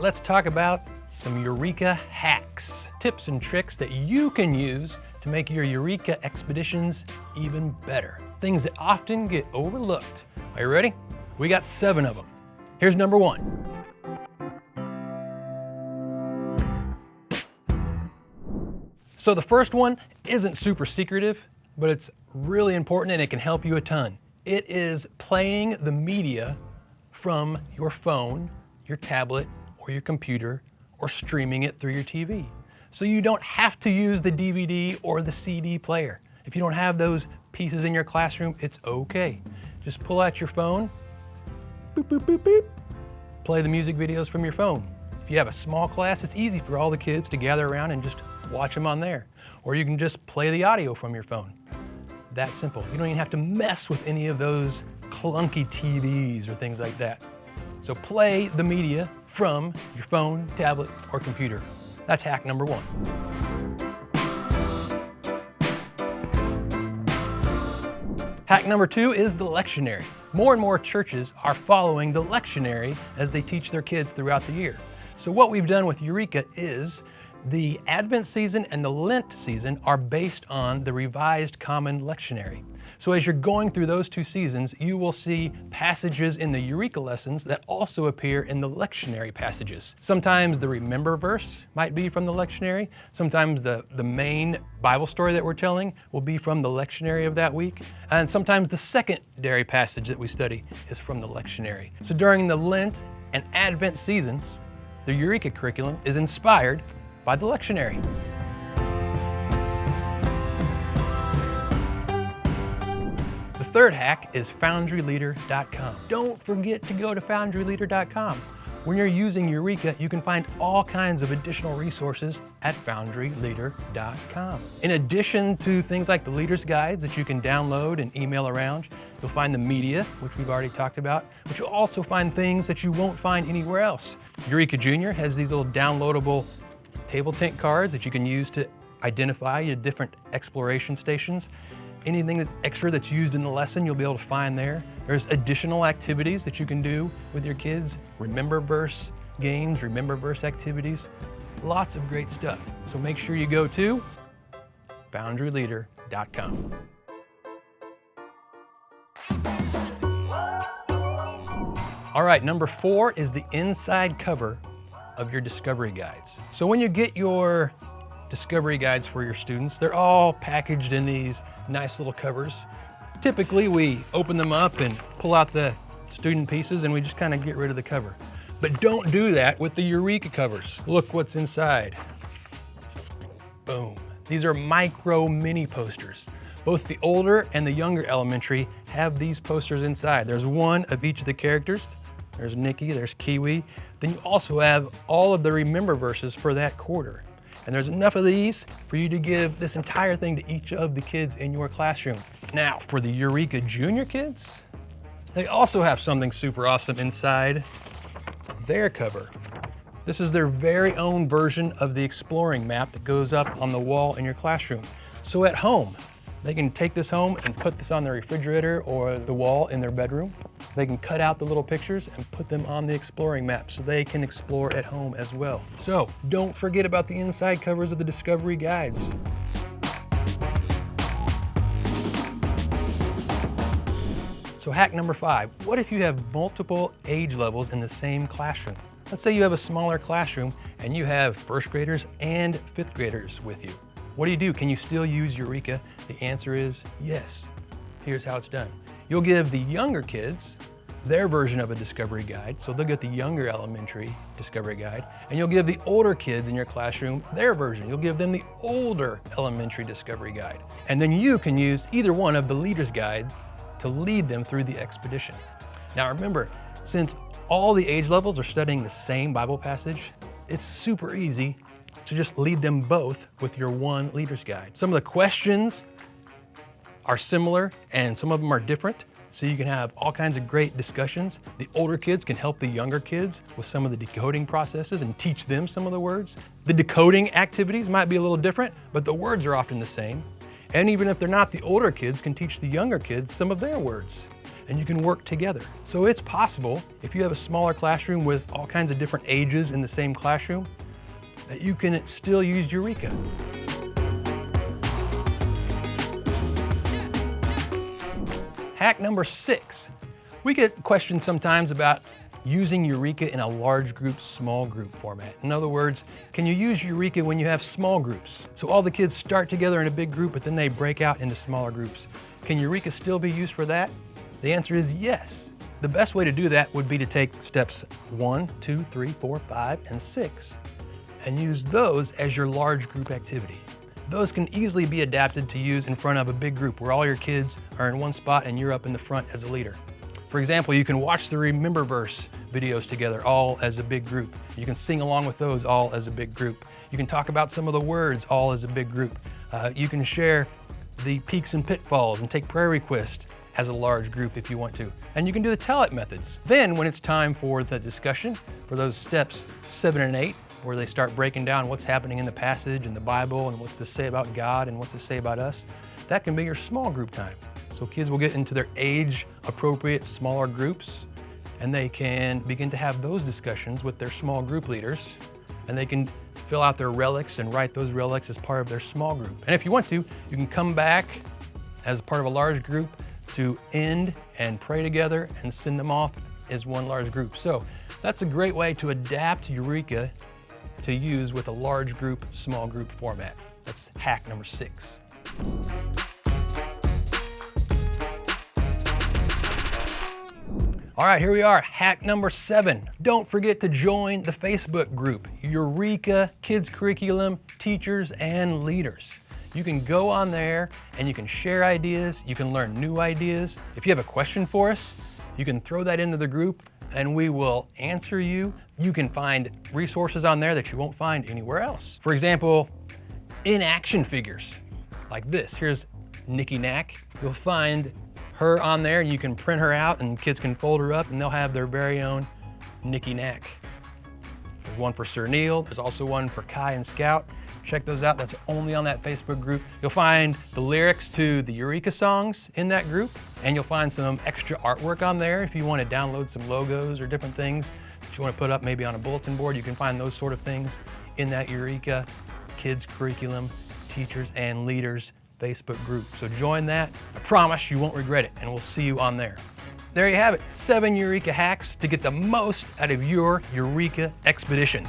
let's talk about some Eureka hacks. Tips and tricks that you can use to make your Eureka expeditions even better. Things that often get overlooked. Are you ready? We got 7 of them. Here's number 1. So the first one isn't super secretive, but it's really important and it can help you a ton. It is playing the media from your phone, your tablet, or your computer, or streaming it through your TV. So you don't have to use the DVD or the CD player. If you don't have those pieces in your classroom, it's okay. Just pull out your phone, boop, boop, boop, boop, play the music videos from your phone. If you have a small class, it's easy for all the kids to gather around and just watch them on there. Or you can just play the audio from your phone. That simple. You don't even have to mess with any of those clunky TVs or things like that. So play the media from your phone, tablet, or computer. That's hack number 1. Hack number 2 is the lectionary. More and more churches are following the lectionary as they teach their kids throughout the year. So what we've done with Eureka is the Advent season and the Lent season are based on the Revised Common Lectionary. So as you're going through those 2 seasons, you will see passages in the Eureka lessons that also appear in the lectionary passages. Sometimes the remember verse might be from the lectionary. Sometimes the main Bible story that we're telling will be from the lectionary of that week. And sometimes the secondary passage that we study is from the lectionary. So during the Lent and Advent seasons, the Eureka curriculum is inspired by the lectionary. The third hack is foundryleader.com. Don't forget to go to foundryleader.com. When you're using Eureka, you can find all kinds of additional resources at foundryleader.com. In addition to things like the leader's guides that you can download and email around, you'll find the media, which we've already talked about, but you'll also find things that you won't find anywhere else. Eureka Junior has these little downloadable table tent cards that you can use to identify your different exploration stations. Anything that's extra that's used in the lesson, you'll be able to find there. There's additional activities that you can do with your kids. Remember verse games, remember verse activities. Lots of great stuff. So make sure you go to foundryleader.com. All right, number 4 is the inside cover of your discovery guides. So when you get your discovery guides for your students, they're all packaged in these nice little covers. Typically we open them up and pull out the student pieces and we just kind of get rid of the cover. But don't do that with the Eureka covers. Look what's inside. Boom. These are micro mini posters. Both the older and the younger elementary have these posters inside. There's one of each of the characters. There's Nikki, there's Kiwi. Then you also have all of the remember verses for that quarter. And there's enough of these for you to give this entire thing to each of the kids in your classroom. Now, for the Eureka Junior kids, they also have something super awesome inside their cover. This is their very own version of the exploring map that goes up on the wall in your classroom. So at home, they can take this home and put this on their refrigerator or the wall in their bedroom. They can cut out the little pictures and put them on the exploring map so they can explore at home as well. So don't forget about the inside covers of the discovery guides. So hack number 5, what if you have multiple age levels in the same classroom? Let's say you have a smaller classroom and you have 1st graders and 5th graders with you. What do? Can you still use Eureka? The answer is yes. Here's how it's done. You'll give the younger kids their version of a discovery guide, so they'll get the younger elementary discovery guide, and you'll give the older kids in your classroom their version. You'll give them the older elementary discovery guide. And then you can use either one of the leader's guide to lead them through the expedition. Now remember, since all the age levels are studying the same Bible passage, it's super easy to just lead them both with your one leader's guide. Some of the questions are similar and some of them are different, so you can have all kinds of great discussions. The older kids can help the younger kids with some of the decoding processes and teach them some of the words. The decoding activities might be a little different, but the words are often the same. And even if they're not, the older kids can teach the younger kids some of their words. and you can work together. So it's possible, if you have a smaller classroom with all kinds of different ages in the same classroom, that you can still use Eureka. Hack number 6. We get questions sometimes about using Eureka in a large group, small group format. In other words, can you use Eureka when you have small groups? So all the kids start together in a big group, but then they break out into smaller groups. Can Eureka still be used for that? The answer is yes. The best way to do that would be to take steps 1, 2, 3, 4, 5, and 6 and use those as your large group activity. Those can easily be adapted to use in front of a big group where all your kids are in one spot and you're up in the front as a leader. For example, you can watch the Remember Verse videos together all as a big group. You can sing along with those all as a big group. You can talk about some of the words all as a big group. You can share the peaks and pitfalls and take prayer requests as a large group if you want to. And you can do the tell-it methods. Then when it's time for the discussion, for those steps 7 and 8, where they start breaking down what's happening in the passage and the Bible and what's to say about God and what's to say about us, that can be your small group time. So kids will get into their age-appropriate smaller groups, and they can begin to have those discussions with their small group leaders, and they can fill out their relics and write those relics as part of their small group. And if you want to, you can come back as part of a large group to end and pray together and send them off as one large group. So that's a great way to adapt Eureka to use with a large group, small group format. That's hack number 6. All right, here we are, hack number 7. Don't forget to join the Facebook group, Eureka Kids Curriculum Teachers and Leaders. You can go on there and you can share ideas, you can learn new ideas. If you have a question for us, you can throw that into the group and we will answer you. You can find resources on there that you won't find anywhere else. For example, in-action figures like this. Here's Nikki Knack. You'll find her on there and you can print her out and kids can fold her up and they'll have their very own Nikki Knack. There's one for Sir Neil. There's also one for Kai and Scout. Check those out. That's only on that Facebook group. You'll find the lyrics to the Eureka songs in that group, and you'll find some extra artwork on there if you want to download some logos or different things that you want to put up maybe on a bulletin board. You can find those sort of things in that Eureka Kids Curriculum Teachers and Leaders Facebook group. So join that. I promise you won't regret it, and we'll see you on there. There you have it, 7 Eureka hacks to get the most out of your Eureka expeditions.